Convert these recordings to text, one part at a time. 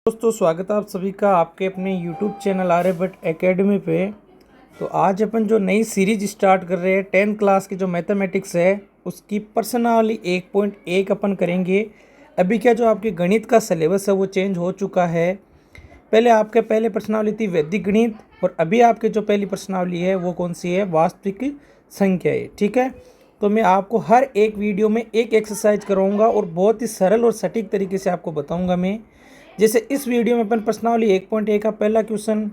दोस्तों स्वागत है आप सभी का आपके अपने YouTube चैनल आर्यभट्ट एकेडमी पे। तो आज अपन जो नई सीरीज स्टार्ट कर रहे हैं 10th क्लास की जो मैथमेटिक्स है उसकी प्रश्नावली 1.1 अपन करेंगे। अभी क्या जो आपके गणित का सिलेबस है वो चेंज हो चुका है। पहले आपके पहले प्रश्नावली थी वैदिक गणित और अभी आपके जो पहली प्रश्नावली है वो कौन सी है, वास्तविक संख्याएं। ठीक है, तो मैं आपको हर एक वीडियो में एक एक्सरसाइज कराऊंगा और बहुत ही सरल और सटीक तरीके से आपको बताऊंगा मैं। जैसे इस वीडियो में अपन प्रश्नावली 1.1 का पहला क्वेश्चन,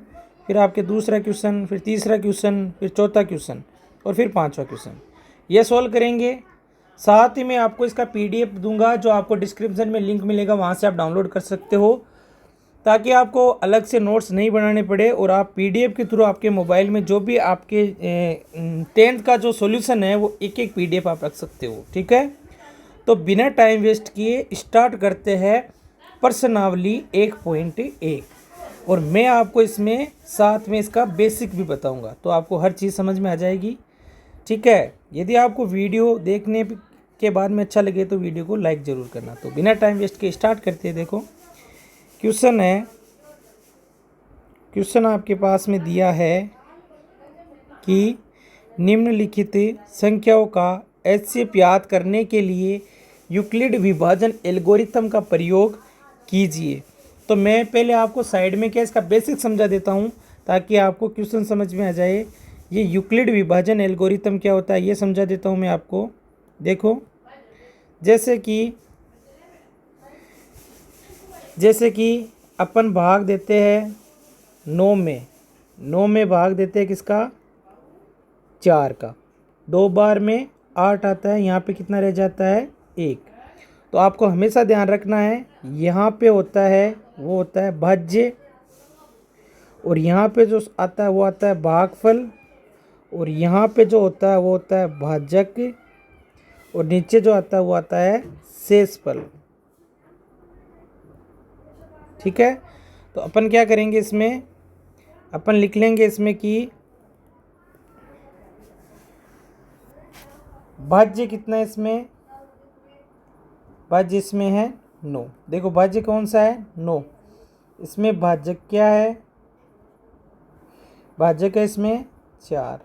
फिर आपके दूसरा क्वेश्चन, फिर तीसरा क्वेश्चन, फिर चौथा क्वेश्चन और फिर पांचवा क्वेश्चन ये सॉल्व करेंगे। साथ ही मैं आपको इसका पीडीएफ दूंगा जो आपको डिस्क्रिप्शन में लिंक मिलेगा, वहाँ से आप डाउनलोड कर सकते हो ताकि आपको अलग से नोट्स नहीं बनाने पड़े और आप पीडीएफ के थ्रू आपके मोबाइल में जो भी आपके 10th का जो सॉल्यूशन है वो एक एक पीडीएफ आप रख सकते हो। ठीक है, तो बिना टाइम वेस्ट किए स्टार्ट करते हैं प्रश्नावली 1.1 और मैं आपको इसमें साथ में इसका बेसिक भी बताऊंगा तो आपको हर चीज़ समझ में आ जाएगी। ठीक है, यदि आपको वीडियो देखने के बाद में अच्छा लगे तो वीडियो को लाइक ज़रूर करना। तो बिना टाइम वेस्ट के स्टार्ट करते हैं। देखो क्वेश्चन है, क्वेश्चन आपके पास में दिया है कि निम्नलिखित संख्याओं का HCF याद करने के लिए यूक्लिड विभाजन एल्गोरिथम का प्रयोग कीजिए। तो मैं पहले आपको साइड में क्या इसका बेसिक समझा देता हूँ ताकि आपको क्वेश्चन समझ में आ जाए। ये यूक्लिड विभाजन एल्गोरिथम क्या होता है ये समझा देता हूँ मैं आपको। देखो जैसे कि अपन भाग देते हैं 9 में भाग देते हैं किसका, 4 का। 2 बार में 8 आता है, यहाँ पे कितना रह जाता है 1। तो आपको हमेशा ध्यान रखना है यहाँ पे होता है वो होता है भाज्य और यहाँ पे जो आता है वो आता है भागफल और यहाँ पे जो होता है वो होता है भाजक और नीचे जो आता है वो आता है शेषफल। ठीक है, तो अपन क्या करेंगे इसमें, अपन लिख लेंगे इसमें कि भाज्य कितना है, इसमें भाज्य इसमें है 9। देखो भाज्य कौन सा है 9, इसमें भाजक क्या है, भाजक है इसमें 4।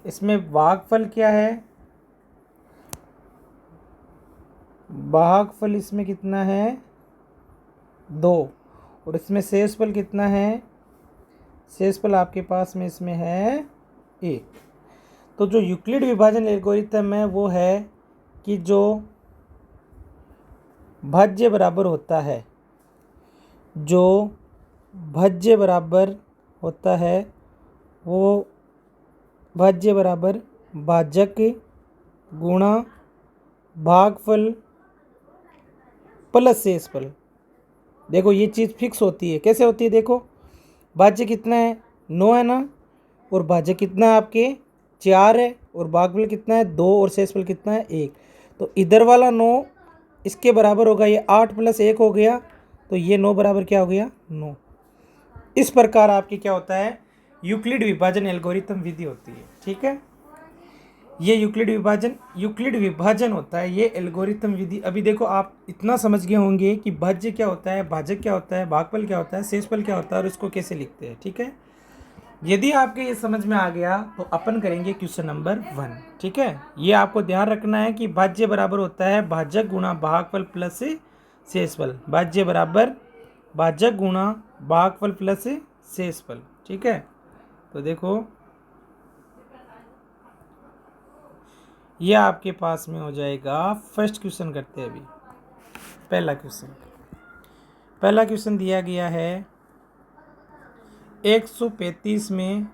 इसमें भागफल क्या है, भागफल इसमें कितना है 2 और इसमें शेषफल कितना है, शेषफल आपके पास में इसमें है 1। तो जो यूक्लिड विभाजन एल्गोरिथम है वो है कि जो भाज्य बराबर होता है, जो भाज्य बराबर होता है वो भाज्य बराबर भाजक गुणा भागफल प्लस शेषफल। देखो ये चीज़ फिक्स होती है, कैसे होती है देखो, भाज्य कितना है 9 है ना, और भाजक कितना है आपके 4 है और भागफल कितना है 2 और शेषफल कितना है 1। तो इधर वाला 9 इसके बराबर होगा, ये 8 + 1 हो गया, तो ये 9 बराबर क्या हो गया 9। इस प्रकार आपकी क्या होता है यूक्लिड विभाजन एल्गोरिथम विधि होती है। ठीक है, ये यूक्लिड विभाजन होता है ये एल्गोरिथम विधि। अभी देखो आप इतना समझ गए होंगे कि भाज्य क्या होता है, भाजक क्या होता है, भागफल क्या होता है, शेषफल क्या होता है और इसको कैसे लिखते हैं। ठीक है, यदि आपके ये समझ में आ गया तो अपन करेंगे क्वेश्चन नंबर 1। ठीक है, ये आपको ध्यान रखना है कि भाज्य बराबर होता है भाजक गुणा भागफल प्लस शेषफल। भाज्य बराबर भाजक गुणा भागफल प्लस शेषफल। ठीक है, तो देखो ये आपके पास में हो जाएगा। फर्स्ट क्वेश्चन करते हैं अभी। पहला क्वेश्चन दिया गया है 135 में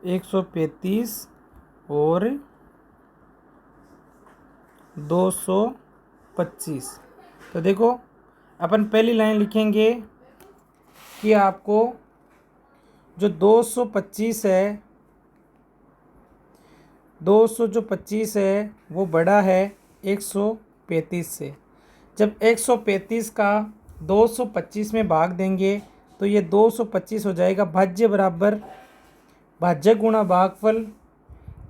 135 और 225। तो देखो अपन पहली लाइन लिखेंगे कि आपको जो 225 है, 225 है वो बड़ा है 135 से। जब 135 का 225 में भाग देंगे तो ये 225 हो जाएगा। भाज्य बराबर भाजक गुणा भागफल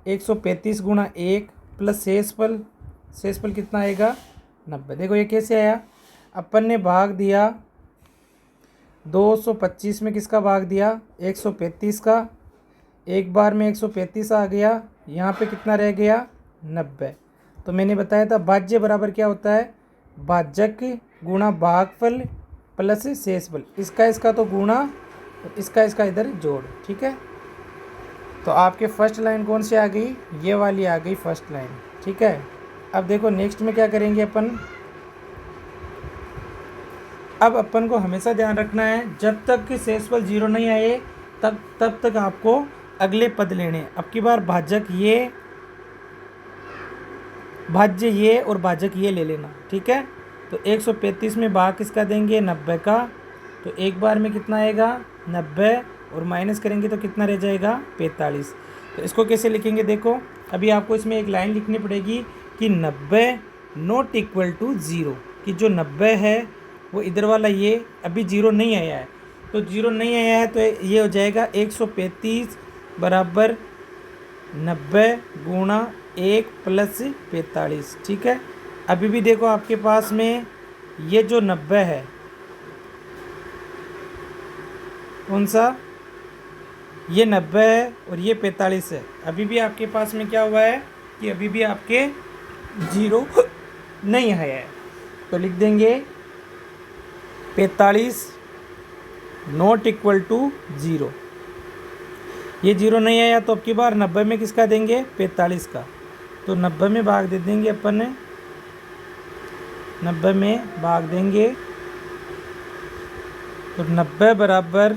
135 गुणा 1 प्लस शेषफल कितना आएगा 90। देखो ये कैसे आया, अपन ने भाग दिया 225 में, किसका भाग दिया 135 का, एक बार में 135 आ गया, यहाँ पे कितना रह गया 90। तो मैंने बताया था भाज्य बराबर क्या होता है, भाजक गुणा भागफल प्लस शेषफल, इसका तो गुणा और इसका इधर जोड़। ठीक है, तो आपके फर्स्ट लाइन कौन सी आ गई, ये वाली आ गई फर्स्ट लाइन। ठीक है, अब देखो नेक्स्ट में क्या करेंगे अपन, अब अपन को हमेशा ध्यान रखना है जब तक कि शेषफल 0 नहीं आए तब तक आपको अगले पद लेने हैं। अब की बार भाज्य ये और भाजक ये ले लेना। ठीक है, तो 135 में भाग किसका देंगे 90 का, तो एक बार में कितना आएगा 90 और माइनस करेंगे तो कितना रह जाएगा 45। तो इसको कैसे लिखेंगे, देखो अभी आपको इसमें एक लाइन लिखनी पड़ेगी कि 90 नॉट इक्वल टू 0, कि जो 90 है वो इधर वाला ये अभी 0 नहीं आया है, तो 0 नहीं आया है तो ये हो जाएगा 135 बराबर 90 गुणा 1 प्लस 45। ठीक है, अभी भी देखो आपके पास में ये जो 90 है कौन सा, ये 90 है और ये 45 है। अभी भी आपके पास में क्या हुआ है कि अभी भी आपके 0 नहीं आया है, तो लिख देंगे 45 नॉट इक्वल टू 0। ये 0 नहीं आया तो अब की बार 90 में किसका देंगे 45 का, तो 90 में भाग दे देंगे अपन ने, 90 में भाग देंगे तो 90 बराबर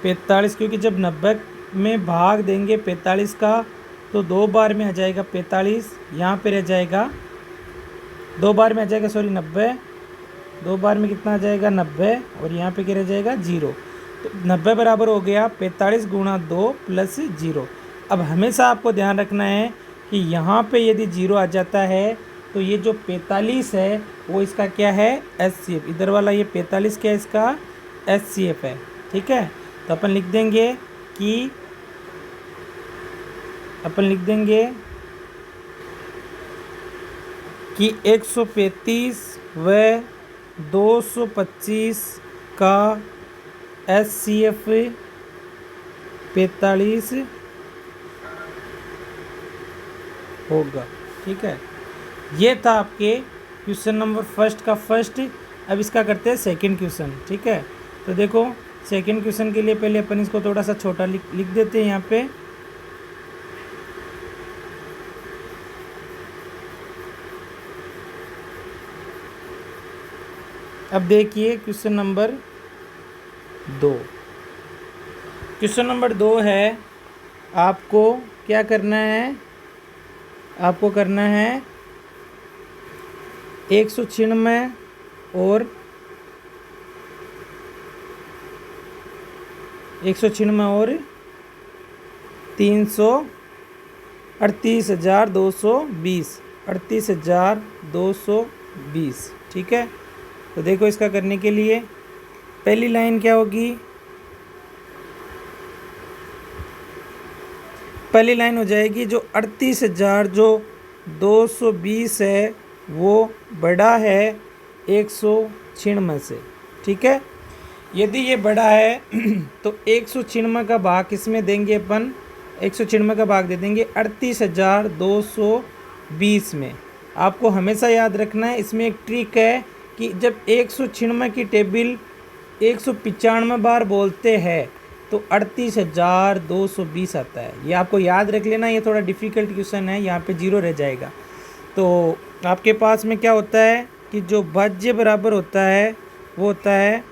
45, क्योंकि जब 90 में भाग देंगे 45 का तो 2 बार में आ जाएगा 45, यहाँ पे रह जाएगा 2 बार में आ जाएगा 90, 2 बार में कितना आ जाएगा 90 और यहाँ पे क्या रह जाएगा 0। तो 90 बराबर हो गया 45 गुणा 2 प्लस 0। अब हमेशा आपको ध्यान रखना है कि यहाँ पे यदि 0 आ जाता है तो ये जो 45 है वो इसका क्या है HCF, इधर वाला ये 45 क्या है इसका HCF है। ठीक है, तो अपन लिख देंगे कि 135 व 225 का HCF 45 होगा। ठीक है, ये था आपके क्वेश्चन नंबर फर्स्ट का फर्स्ट। अब इसका करते हैं सेकंड क्वेश्चन। ठीक है, तो देखो सेकंड क्वेश्चन के लिए पहले अपन इसको थोड़ा सा छोटा लिख देते हैं यहाँ पे। अब देखिए क्वेश्चन नंबर 2। क्वेश्चन नंबर 2 है, आपको क्या करना है, आपको करना है 196 और 38,220 38,220। ठीक है, तो देखो इसका करने के लिए पहली लाइन क्या होगी, पहली लाइन हो जाएगी जो 38,220 है वो बड़ा है 196 से। ठीक है, यदि ये बड़ा है तो 196 का भाग किसमें देंगे अपन, 196 का भाग दे देंगे 38,220 में। आपको हमेशा याद रखना है, इसमें एक ट्रिक है कि जब 196 की टेबल 195 बार बोलते हैं तो 38,220 आता है। ये आपको याद रख लेना, ये थोड़ा डिफ़िकल्ट क्वेश्चन है, यहाँ पे 0 रह जाएगा। तो आपके पास में क्या होता है कि जो भाज्य बराबर होता है वो होता है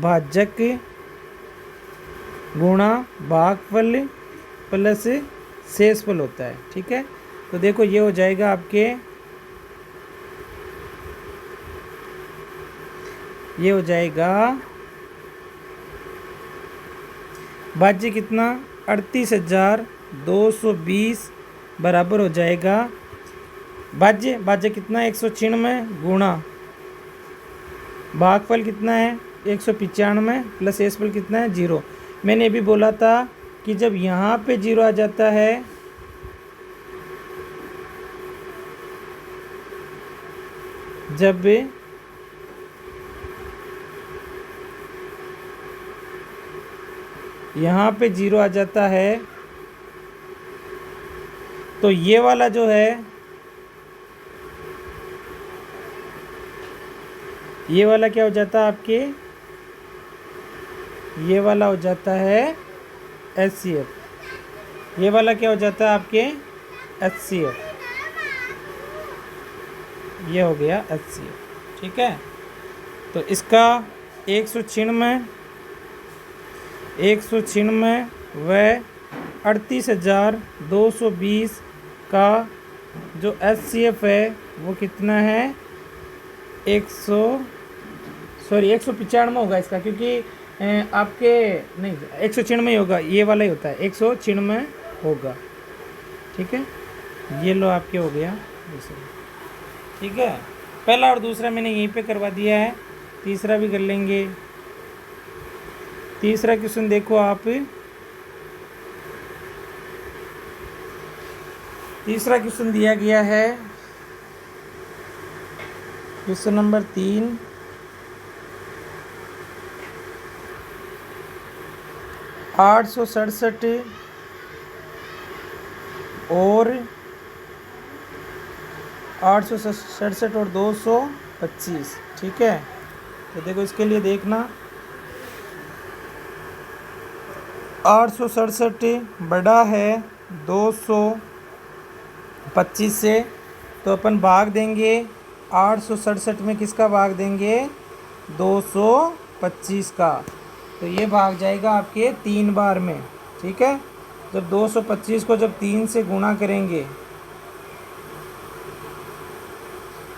भाजक गुणा भागफल प्लस शेषफल होता है। ठीक है, तो देखो ये हो जाएगा आपके, ये हो जाएगा भाज्य कितना 38,220 बराबर हो जाएगा भाज्य कितना 196 गुणा भागफल कितना है 195 प्लस शेषफल कितना है 0। मैंने अभी बोला था कि जब यहाँ पे 0 आ जाता है जब यहाँ पे 0 आ जाता है तो ये वाला जो है, ये वाला क्या हो जाता है आपके, ये वाला हो जाता है HCF। ये वाला क्या हो जाता है आपके HCF। ये हो गया HCF। ठीक है, तो इसका 196 व 38,220 का जो HCF है वो कितना है, 195 होगा इसका, क्योंकि आपके नहीं 196 ही होगा, ये वाला ही होता है, 196 होगा। ठीक है, ये लो आपके हो गया दूसरा। ठीक है, पहला और दूसरा मैंने यहीं पे करवा दिया है, तीसरा भी कर लेंगे। तीसरा क्वेश्चन देखो आप, तीसरा क्वेश्चन दिया गया है क्वेश्चन नंबर 3, 867 और 867 और 225। ठीक है, तो देखो इसके लिए देखना, 867 बड़ा है 225 से, तो अपन भाग देंगे 867 में किसका भाग देंगे, 225 का। तो ये भाग जाएगा आपके 3 बार में। ठीक है, जब 225 को जब 3 से गुणा करेंगे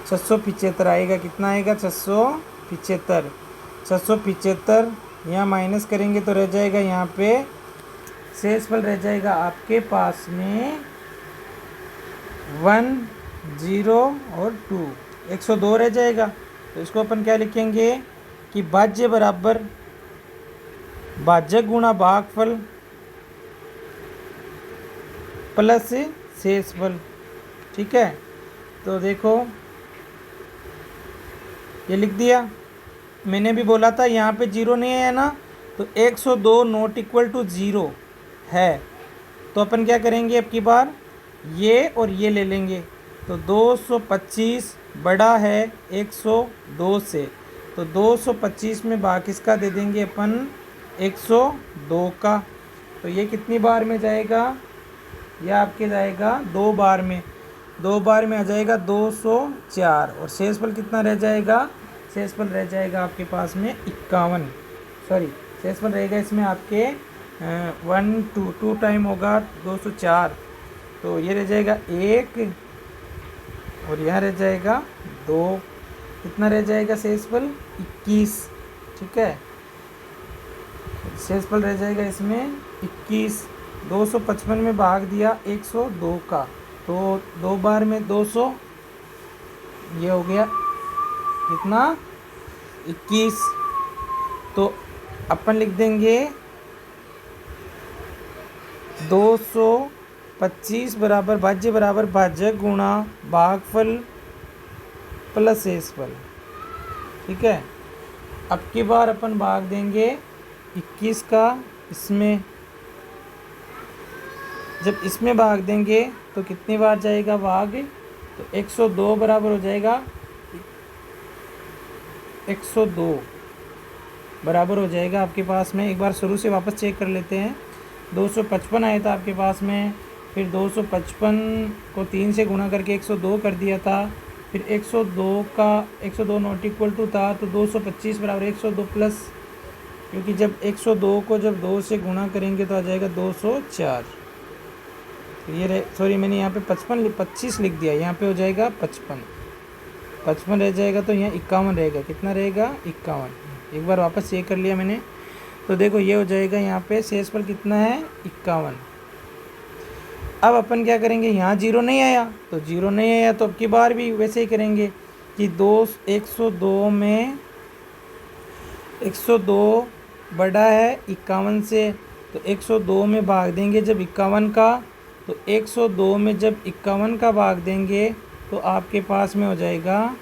675 आएगा। कितना आएगा, 675। 675 यहाँ माइनस करेंगे तो रह जाएगा, यहाँ पे शेषफल रह जाएगा आपके पास में 1, 0 और 2, 102 रह जाएगा। तो इसको अपन क्या लिखेंगे कि भाज्य बराबर भाजक गुणा भागफल प्लस शेषफल। ठीक है, तो देखो ये लिख दिया। मैंने भी बोला था यहाँ पे 0 नहीं है ना, तो 102 नॉट इक्वल टू 0 है, तो अपन क्या करेंगे, अब की बार ये और ये ले लेंगे। तो 225 बड़ा है 102 से, तो 225 में भाग किसका दे देंगे अपन, 102 का। तो ये कितनी बार में जाएगा, यह आपके जाएगा 2 बार में। 2 बार में आ जाएगा 204, और शेषफल कितना रह जाएगा, शेषफल रह जाएगा आपके पास में 51। सॉरी, शेषफल रहेगा इसमें आपके 2 टाइम होगा 204, तो ये रह जाएगा 1 और यहाँ रह जाएगा 2। कितना रह जाएगा शेषफल, 21। ठीक है, शेषफल रह जाएगा इसमें 21। 255 में भाग दिया 102 का, तो 2 बार में 200, ये हो गया कितना, 21। तो अपन लिख देंगे 225 बराबर भाज्य बराबर भाजक गुणा भागफल प्लस शेषफल। ठीक है, अब की बार अपन भाग देंगे 21 का इसमें, जब इसमें भाग देंगे तो कितनी बार जाएगा भाग, तो 102 बराबर हो जाएगा, 102 बराबर हो जाएगा आपके पास में। एक बार शुरू से वापस चेक कर लेते हैं। 255 आया था आपके पास में, फिर 255 को 3 से गुणा करके 102 कर दिया था, फिर 102 का 102 नॉट इक्वल टू था, तो 225 बराबर 102 प्लस, क्योंकि जब 102 को जब 2 से गुणा करेंगे तो आ जाएगा 204। तो ये सॉरी मैंने यहाँ पे 25 लिख दिया, यहाँ पे हो जाएगा 55 रह जाएगा, तो यहाँ 51 रहेगा। कितना रहेगा, 51। एक बार वापस चेक कर लिया मैंने, तो देखो ये हो जाएगा, यहाँ पे शेषफल कितना है, 51। अब अपन क्या करेंगे, यहाँ 0 नहीं आया, तो 0 नहीं आया तो अब की बार भी वैसे ही करेंगे कि 102 में 102 बड़ा है 51 से, तो 102 में भाग देंगे जब 51 का, तो 102 में जब 51 का भाग देंगे तो आपके पास में हो जाएगा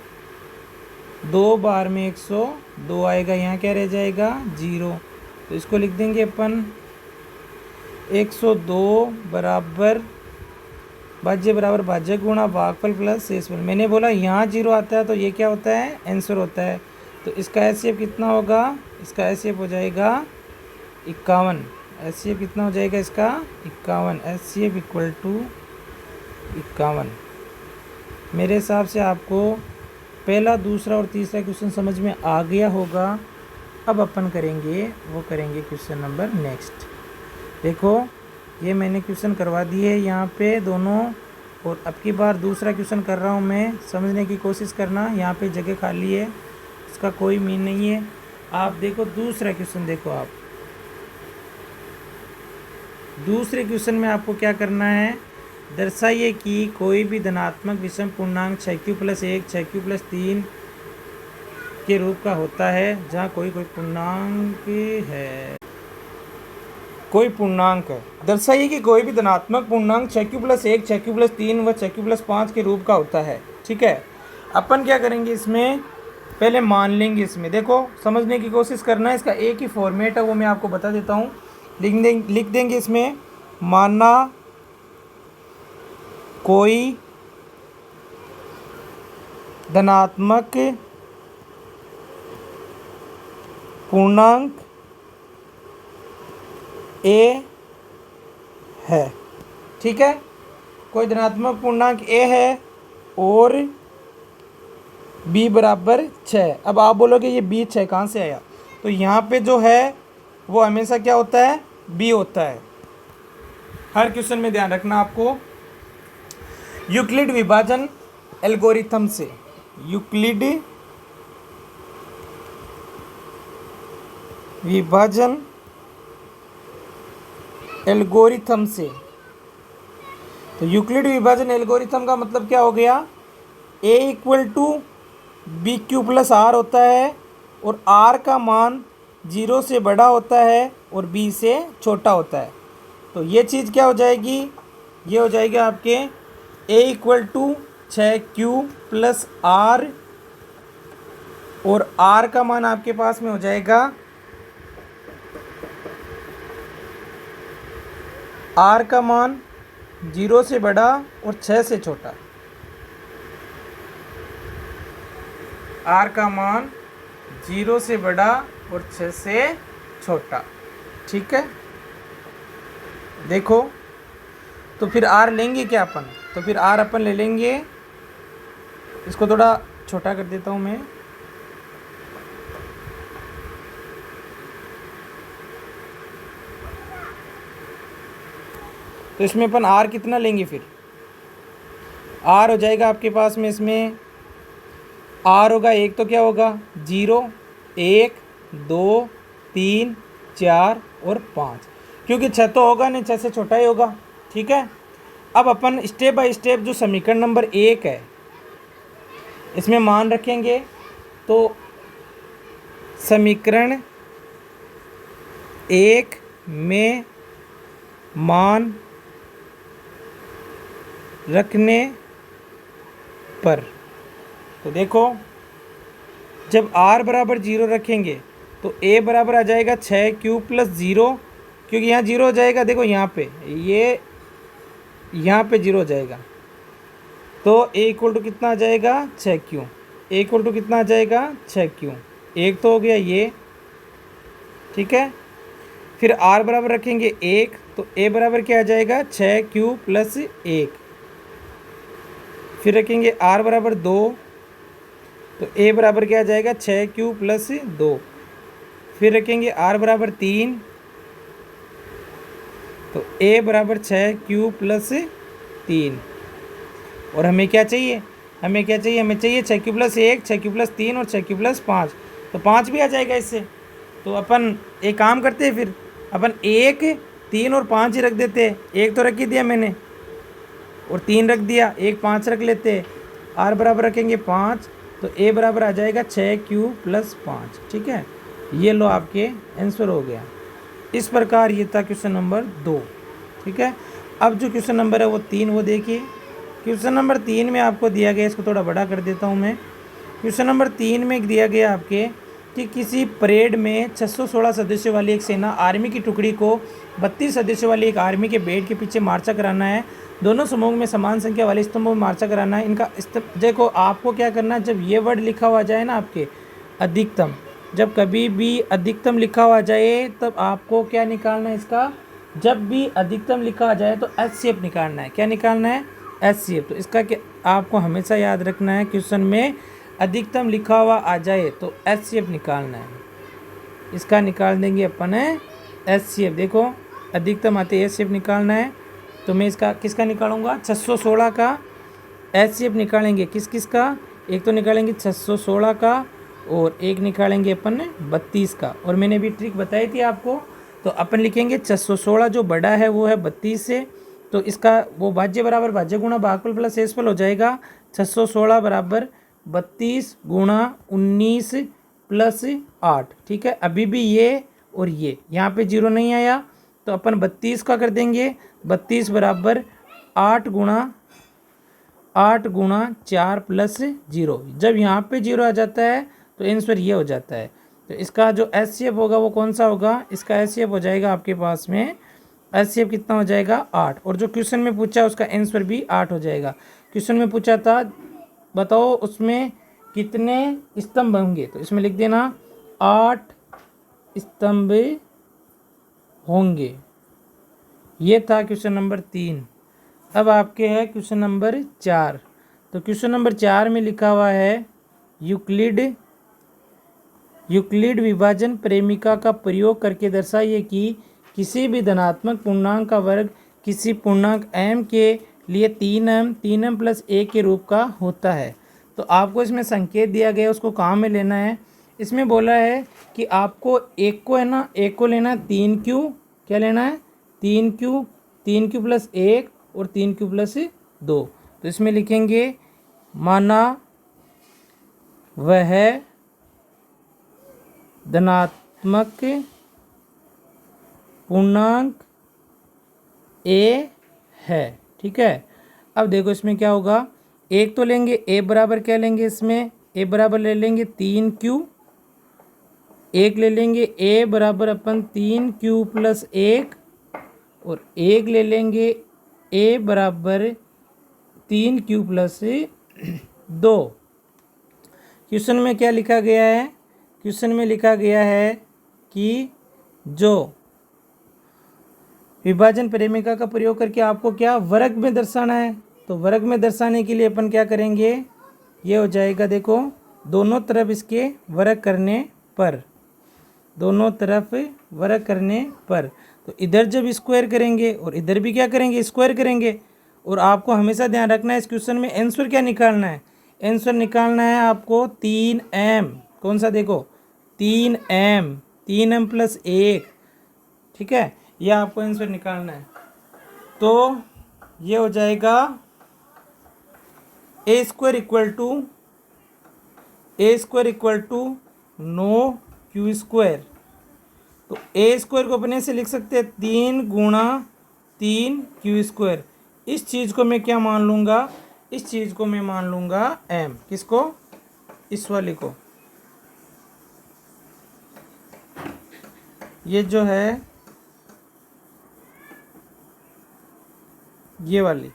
2 बार में 102 आएगा, यहाँ क्या रह जाएगा 0। तो इसको लिख देंगे अपन 102 बराबर भाज्य गुणा भागफल प्लस शेषफल। मैंने बोला यहाँ 0 आता है तो ये क्या होता है आंसर होता है। तो इसका एचसीएफ कितना होगा, इसका एचसीएफ हो जाएगा 51। एचसीएफ कितना हो जाएगा इसका 51, एचसीएफ इक्वल टू 51। मेरे हिसाब से आपको पहला, दूसरा और तीसरा क्वेश्चन समझ में आ गया होगा। अब अपन करेंगे क्वेश्चन नंबर नेक्स्ट। देखो ये मैंने क्वेश्चन करवा दिए है यहाँ पे दोनों, और अब की बार दूसरा क्वेश्चन कर रहा हूँ मैं, समझने की कोशिश करना। यहाँ पे जगह खाली है, इसका कोई मीन नहीं है। आप देखो दूसरा क्वेश्चन, देखो आप दूसरे क्वेश्चन में आपको क्या करना है, दर्शाइए कि कोई भी धनात्मक विषम पूर्णांक 6q + 1 6q + 3 के रूप का होता है जहाँ कोई पूर्णांक है। कोई पूर्णांक है, दर्शाइए कि कोई भी धनात्मक पूर्णांक 6q + 1 6q + 3 व 6q + 5 के रूप का होता है। ठीक है, अपन क्या करेंगे इसमें, पहले मान लेंगे। इसमें देखो समझने की कोशिश करना है, इसका एक ही फॉर्मेट है वो मैं आपको बता देता हूँ। लिख देंगे इसमें, माना कोई धनात्मक पूर्णांक ए है। ठीक है, कोई धनात्मक पूर्णांक ए है और b बराबर 6। अब आप बोलोगे ये b 6 कहाँ से आया, तो यहाँ पे जो है वो हमेशा क्या होता है b होता है। हर क्वेश्चन में ध्यान रखना आपको। यूक्लिड विभाजन एल्गोरिथम से, यूक्लिड विभाजन एल्गोरिथम से, तो यूक्लिड विभाजन एल्गोरिथम का मतलब क्या हो गया, a = bq + r होता है और r का मान 0 से बड़ा होता है और b से छोटा होता है। तो ये चीज़ क्या हो जाएगी, ये हो जाएगी आपके a = 6q + r और r का मान आपके पास में हो जाएगा, r का मान 0 से बड़ा और 6 से छोटा, r का मान 0 से बड़ा और 6 से छोटा। ठीक है, देखो तो फिर r लेंगे क्या अपन, तो फिर r अपन ले लेंगे, इसको थोड़ा छोटा कर देता हूँ मैं। तो इसमें अपन r कितना लेंगे, फिर r हो जाएगा आपके पास में, इसमें r होगा एक, तो क्या होगा 0 1 2 3 4 और 5, क्योंकि 6 तो होगा नहीं, 6 से छोटा ही होगा। ठीक है, अब अपन स्टेप बाय स्टेप जो समीकरण नंबर 1 है इसमें मान रखेंगे। तो समीकरण 1 में मान रखने पर, तो देखो जब r बराबर 0 रखेंगे तो a बराबर आ जाएगा 6q + 0, क्योंकि यहाँ 0 हो जाएगा। देखो यहाँ पे ये यहाँ पे 0 हो जाएगा, तो a = कितना आ जाएगा 6q, a = कितना आ जाएगा 6q, एक तो हो गया ये। ठीक है, फिर r बराबर रखेंगे 1, तो a बराबर क्या आ जाएगा 6q + 1, फिर रखेंगे r बराबर 2, तो a बराबर क्या आ जाएगा 6q + 2, फिर रखेंगे r बराबर 3, तो a बराबर 6q + 3। और हमें क्या चाहिए, हमें चाहिए 6q + 1 6q + 3 और 6q + 5, तो 5 भी आ जाएगा इससे। तो अपन एक काम करते हैं, फिर अपन 1 3 और 5 ही रख देते हैं। 1 तो रख ही दिया मैंने और 3 रख दिया, 1 5 रख लेते हैं। r बराबर रखेंगे 5, तो a बराबर आ जाएगा 6q + 5। ठीक है, ये लो आपके आंसर हो गया। इस प्रकार ये था क्वेश्चन नंबर 2। ठीक है, अब जो क्वेश्चन नंबर है वो 3, वो देखिए। क्वेश्चन नंबर 3 में आपको दिया गया, इसको थोड़ा बड़ा कर देता हूँ मैं। क्वेश्चन नंबर 3 में दिया गया आपके कि किसी परेड में 616 सदस्यों वाली एक सेना आर्मी की टुकड़ी को 32 सदस्यों वाली एक आर्मी के बेट के पीछे मार्चा कराना है। दोनों समूह में समान संख्या वाले स्तंभों में मार्चा कराना है। इनका देखो आपको क्या करना है, जब ये वर्ड लिखा हुआ जाए ना आपके अधिकतम, जब कभी भी अधिकतम लिखा हुआ जाए तब आपको क्या निकालना है इसका, जब भी अधिकतम लिखा आ जाए तो एचसीएफ निकालना है। क्या निकालना है? एचसीएफ। तो इसका क्या आपको हमेशा याद रखना है, क्वेश्चन में अधिकतम लिखा हुआ आ जाए तो एचसीएफ निकालना है। इसका निकाल देंगे अपन है एचसीएफ। देखो अधिकतम आते एचसीएफ निकालना है, तो मैं इसका किसका निकालूंगा, 616 का एचसीएफ निकालेंगे। किस किस का? एक तो निकालेंगे 616 का और एक निकालेंगे अपन 32 का। और मैंने भी ट्रिक बताई थी आपको, तो अपन लिखेंगे 616 जो बड़ा है वो है 32 से, तो इसका वो भाज्य बराबर भाज्य गुणा भागफल प्लस शेषफल हो जाएगा। 616 बराबर 32 गुणा 19 प्लस 8। ठीक है, अभी भी ये और ये यहाँ पे जीरो नहीं आया, तो अपन 32 का कर देंगे। 32 बराबर 8 गुणा 4 प्लस 0। जब यहाँ पे जीरो आ जाता है तो आंसर ये हो जाता है। तो इसका जो एचसीएफ होगा वो कौन सा होगा, इसका एचसीएफ हो जाएगा आपके पास में, एचसीएफ कितना हो जाएगा 8। और जो क्वेश्चन में पूछा उसका आंसर भी 8 हो जाएगा। क्वेश्चन में पूछा था बताओ उसमें कितने स्तंभ होंगे, तो इसमें लिख देना 8 स्तंभ होंगे। ये था क्वेश्चन नंबर 3। अब आपके है क्वेश्चन नंबर 4। तो क्वेश्चन नंबर 4 में लिखा हुआ है यूक्लिड विभाजन प्रेमिका का प्रयोग करके दर्शाइए कि किसी भी धनात्मक पूर्णांक का वर्ग किसी पूर्णांक m के लिए 3m प्लस 1 के रूप का होता है। तो आपको इसमें संकेत दिया गया उसको काम में लेना है। इसमें बोला है कि आपको एक को है ना, एक को लेना है 3q, क्या लेना है 3q प्लस 1 और 3q प्लस 2। तो इसमें लिखेंगे माना वह धनात्मक पूर्णांक a है। ठीक है, अब देखो इसमें क्या होगा, एक तो लेंगे a बराबर क्या लेंगे, इसमें a बराबर ले लेंगे 3q, एक ले लेंगे a बराबर अपन 3q प्लस 1 और एक ले लेंगे a बराबर 3q प्लस 2। क्वेश्चन में क्या लिखा गया है, क्वेश्चन में लिखा गया है कि जो विभाजन प्रेमिका का प्रयोग करके आपको क्या वर्ग में दर्शाना है। तो वर्ग में दर्शाने के लिए अपन क्या करेंगे, ये हो जाएगा देखो दोनों तरफ इसके वर्ग करने पर, दोनों तरफ वर्ग करने पर, तो इधर जब स्क्वायर करेंगे और इधर भी क्या करेंगे स्क्वायर करेंगे। और आपको हमेशा ध्यान रखना है इस क्वेश्चन में आंसर क्या निकालना है, आंसर निकालना है आपको 3m, कौन सा देखो 3m प्लस 1। ठीक है, यह आपको आंसर निकालना है। तो ये हो जाएगा a square equal to 9q square. तो a स्क्वायर को अपने से लिख सकते हैं 3 गुणा 3q स्क्वायर। इस चीज़ को मैं क्या मान लूँगा, इस चीज़ को मैं मान लूँगा m, किसको, इस वाले को, ये जो है ये वाली,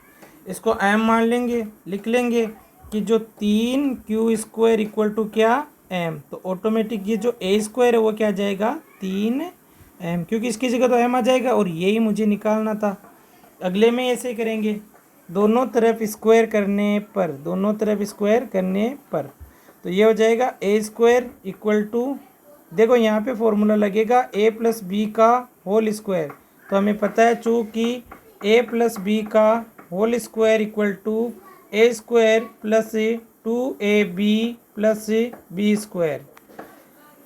इसको m मान लेंगे, लिख लेंगे कि जो 3q स्क्वायर इक्वल टू क्या m। तो ऑटोमेटिक ये जो a स्क्वायर है वो क्या आ जाएगा 3m, क्योंकि इसकी जगह तो m आ जाएगा और यही मुझे निकालना था। अगले में ऐसे करेंगे दोनों तरफ स्क्वायर करने पर, दोनों तरफ स्क्वायर करने पर, तो ये हो जाएगा a स्क्वायर इक्वल टू, देखो यहाँ पे फॉर्मूला लगेगा a प्लस बी का होल स्क्वायर। तो हमें पता है चूँकि a प्लस बी का whole square equal to a स्क्वायर plus 2ab plus B square,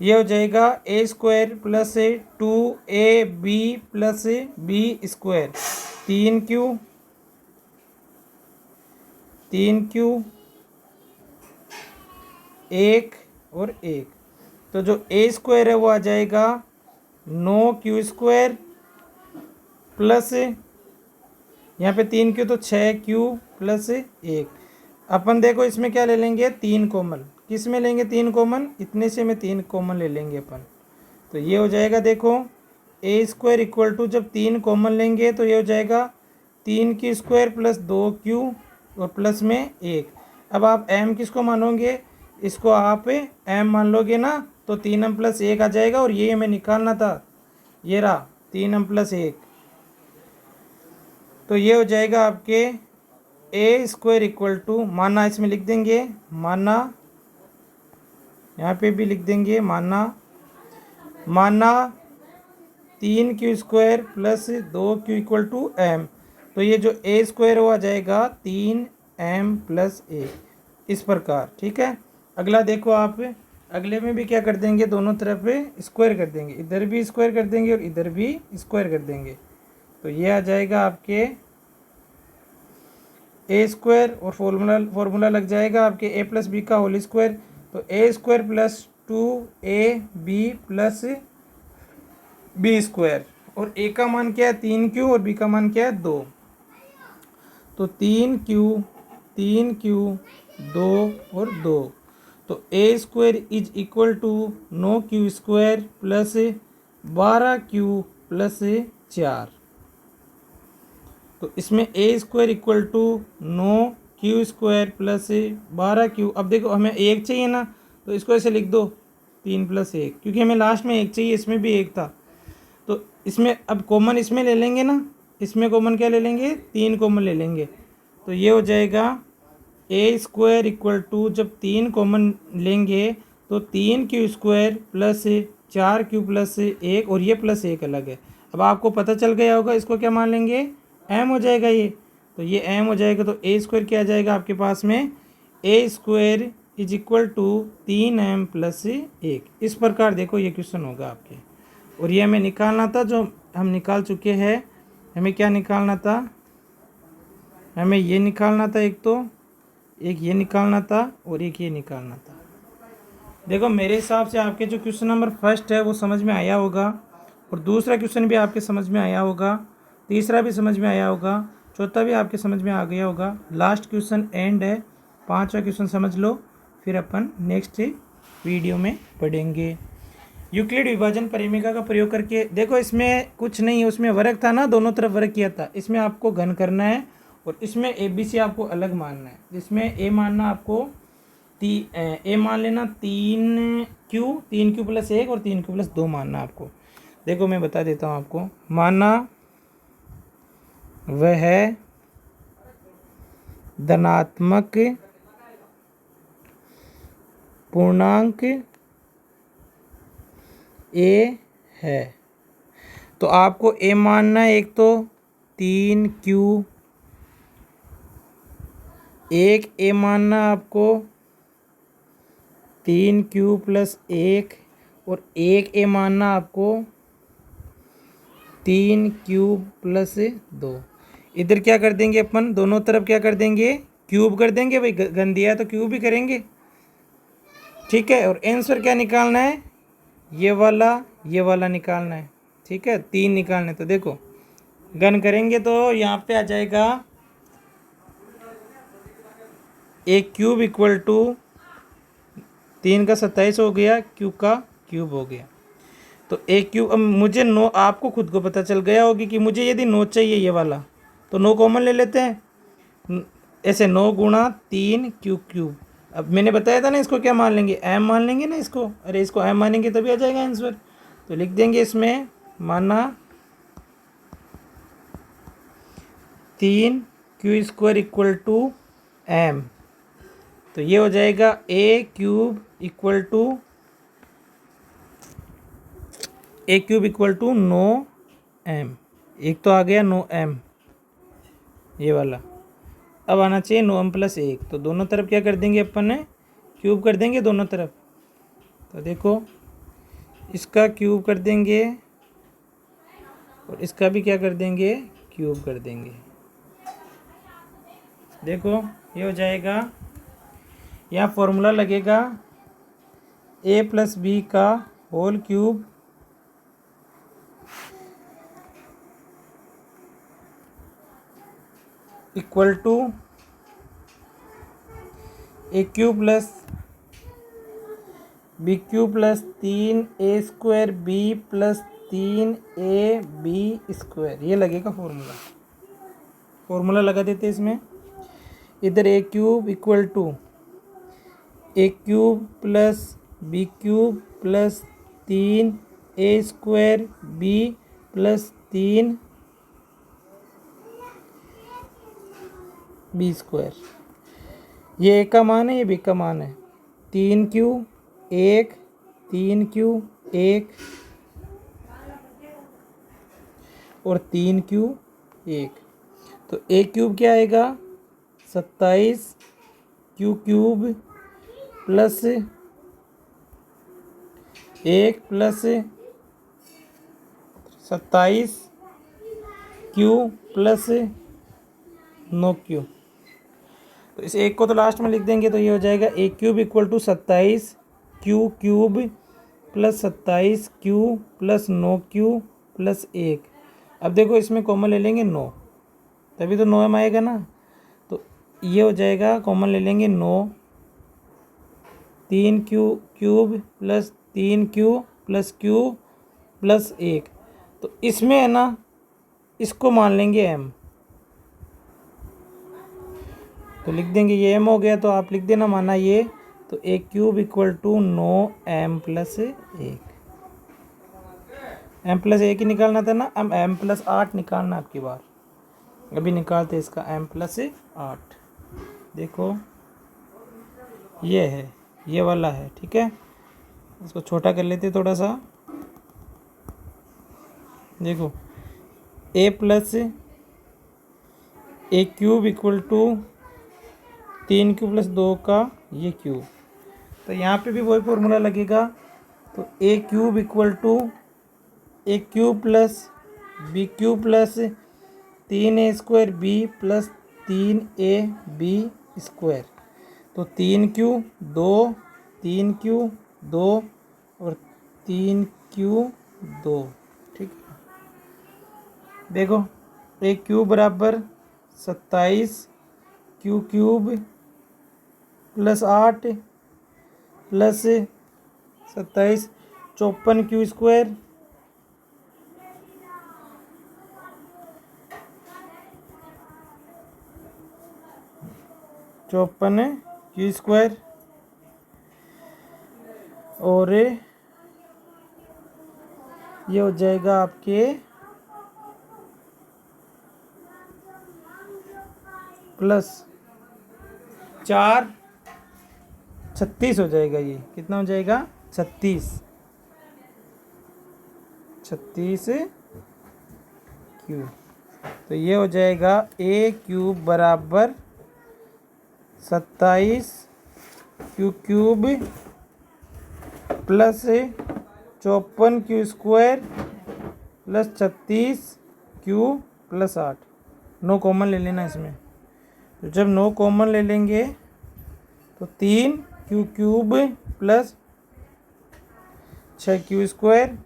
ये हो जाएगा a स्क्वायर plus 2ab plus B square, 3q 1 और 1। तो जो a स्क्वायर है वो आ जाएगा 9q स्क्वायर प्लस यहाँ पे 3q तो 6q प्लस 1। अपन देखो इसमें क्या ले लेंगे 3 कॉमन, किस में लेंगे 3 कॉमन, इतने से में 3 कॉमन ले लेंगे अपन। तो ये हो जाएगा देखो ए स्क्वायर इक्वल टू, जब 3 कॉमन लेंगे तो ये हो जाएगा 3 की स्क्वायर प्लस 2 क्यू और प्लस में 1। अब आप m किसको मानोगे, इसको आप m मान लोगे ना, तो 3m प्लस 1 आ जाएगा। और ये हमें निकालना था, ये रहा 3m प्लस 1। तो ये हो जाएगा आपके ए स्क्वायर इक्वल टू, माना इसमें लिख देंगे, माना यहाँ पे भी लिख देंगे, माना 3 q square plus 2 q equal to m. तो ये जो ए स्क्वायर वो आ जाएगा 3m प्लस 1, इस प्रकार। ठीक है, अगला देखो आप, अगले में भी क्या कर देंगे, दोनों तरफ स्क्वायर कर देंगे, इधर भी स्क्वायर कर देंगे और इधर भी स्क्वायर कर देंगे। तो ये आ जाएगा आपके ए स्क्वायर और फॉर्मूला लग जाएगा आपके ए प्लस बी का होल स्क्वायर। तो A square plus 2ab plus B square, और ए का मान क्या है 3q और बी का मान क्या है 2। तो 3q 2 और 2, तो A square is equal to 9q square plus 12q plus 4। तो इसमें A square equal to 9q square plus 12q। अब देखो हमें 1 चाहिए ना, तो इसको ऐसे लिख दो 3 प्लस 1, क्योंकि हमें लास्ट में 1 चाहिए, इसमें भी 1 था। तो इसमें अब कॉमन इसमें ले लेंगे ना, इसमें कॉमन क्या ले लेंगे, 3 कॉमन ले लेंगे। तो ये हो जाएगा ए स्क्वायर इक्वल टू, जब 3 कॉमन लेंगे तो 3q square plus 4q plus 1, और ये प्लस 1 अलग है। अब आपको पता चल गया होगा, इसको क्या मान लेंगे, m हो जाएगा ये। तो ये m हो जाएगा, तो ए स्क्वायर क्या आ जाएगा आपके पास में, A square is equal to 3m plus 1। इस प्रकार देखो ये क्वेश्चन होगा आपके। और ये हमें निकालना था, जो हम निकाल चुके हैं। हमें क्या निकालना था, हमें ये निकालना था, एक ये निकालना था और एक ये निकालना था। देखो मेरे हिसाब से आपके जो क्वेश्चन नंबर फर्स्ट है वो समझ में आया होगा, और दूसरा क्वेश्चन भी आपके समझ में आया होगा, तीसरा भी समझ में आया होगा, चौथा भी आपके समझ में आ गया होगा। लास्ट क्वेश्चन एंड है, 5वां क्वेश्चन समझ लो, फिर अपन नेक्स्ट वीडियो में पढ़ेंगे। यूक्लिड विभाजन परिमेय का प्रयोग करके, देखो इसमें कुछ नहीं है, उसमें वर्ग था ना, दोनों तरफ वर्ग किया था। इसमें आपको घन करना है और इसमें ए बी सी आपको अलग मानना है। जिसमें ए मानना आपको ए मान लेना 3q प्लस 1 और 3q प्लस 2 मानना आपको। देखो मैं बता देता हूँ आपको, माना वह धनात्मक पूर्णांक ए है। तो आपको ए मानना है, एक तो 3q, एक ए मानना आपको 3q प्लस 1, और एक ए मानना आपको 3q प्लस 2। इधर क्या कर देंगे अपन, दोनों तरफ क्या कर देंगे, क्यूब कर देंगे। भाई घन दिया है तो क्यूब ही करेंगे। ठीक है, और आंसर क्या निकालना है, ये वाला निकालना है। ठीक है, 3 निकालने। तो देखो घन करेंगे तो यहाँ पे आ जाएगा एक क्यूब इक्वल टू 3 का 27 हो गया, क्यूब का क्यूब हो गया। तो एक क्यूब, अब मुझे 9, आपको खुद को पता चल गया होगी कि मुझे यदि 9 चाहिए ये वाला, तो 9 कॉमन ले लेते हैं। ऐसे 9 गुणा 3 क्यूब। अब मैंने बताया था ना, इसको क्या मान लेंगे, m मान लेंगे ना इसको। अरे इसको m मानेंगे तभी आ जाएगा आंसर। तो लिख देंगे इसमें, माना 3q square equal to m। तो ये हो जाएगा ए क्यूब इक्वल टू 9m। एक तो आ गया 9m ये वाला। अब आना चाहिए 9m प्लस 1। तो दोनों तरफ क्या कर देंगे अपन ने, क्यूब कर देंगे दोनों तरफ। तो देखो इसका क्यूब कर देंगे और इसका भी क्या कर देंगे, क्यूब कर देंगे। देखो ये हो जाएगा, यहाँ फॉर्मूला लगेगा a प्लस बी का whole cube equal to a cube plus b cube plus 3a² b plus 3ab², ये लगेगा फॉर्मूला लगा देते इसमें। इधर a cube equal to a cube plus b cube plus 3a² b plus 3b²। ये a का मान है, ये b का मान है। 3q 1, 3q 1 और 3q 1, तो a क्यूब क्या आएगा 27 q cube plus 1 plus 27 q plus 9q। तो इस एक को तो लास्ट में लिख देंगे, तो ये हो जाएगा a cube equal to 27 q cube plus 27 q plus 9q plus 1। अब देखो इसमें कॉमन ले लेंगे 9, तभी तो 9m आएगा ना। तो ये हो जाएगा, कॉमन ले लेंगे 9, 3q cube plus 3q plus q plus 1। तो इसमें है ना, इसको मान लेंगे m, तो लिख देंगे ये m हो गया। तो आप लिख देना माना ये, तो a cube equal to 9m plus 1। m plus 1 ही निकालना था ना, अब m प्लस 8 निकालना आपकी बार। अभी निकालते इसका m प्लस 8। देखो ये है, ये वाला है, ठीक है। इसको छोटा कर लेते थोड़ा सा। देखो a plus a cube equal to 3q plus 2 का ये क्यूब, तो यहाँ पे भी वही फॉर्मूला लगेगा। तो a cube equal to a cube plus b cube plus 3a² b plus 3ab²। तो 3q 2, 3q 2 और 3q 2, ठीक है। देखो a क्यूब बराबर 27 q cube plus 8 plus 27 54q², q², और ये हो जाएगा आपके प्लस 4 36 हो जाएगा। ये कितना हो जाएगा 36 क्यूब। तो ये हो जाएगा a क्यूब बराबर 27 q cube plus 54q² plus 36q plus 8। 9 common ले लेना इसमें। तो जब 9 कॉमन ले लेंगे तो 3q cube plus 6q²,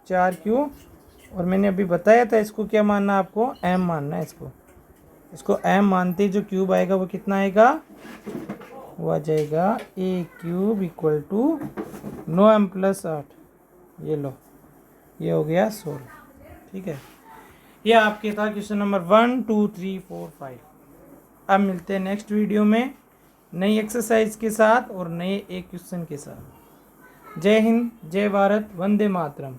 4q, और मैंने अभी बताया था इसको क्या मानना, आपको m मानना है। इसको m मानते जो क्यूब आएगा वो कितना आएगा, वो आ जाएगा a cube equal to 9m plus 8। ये लो, ये हो गया 16, ठीक है। ये आपके था क्वेश्चन नंबर 1 2 3 4 5। अब मिलते हैं नेक्स्ट वीडियो में नई एक्सरसाइज के साथ और नए एक क्वेश्चन के साथ। जय हिंद, जय भारत, वंदे मातरम।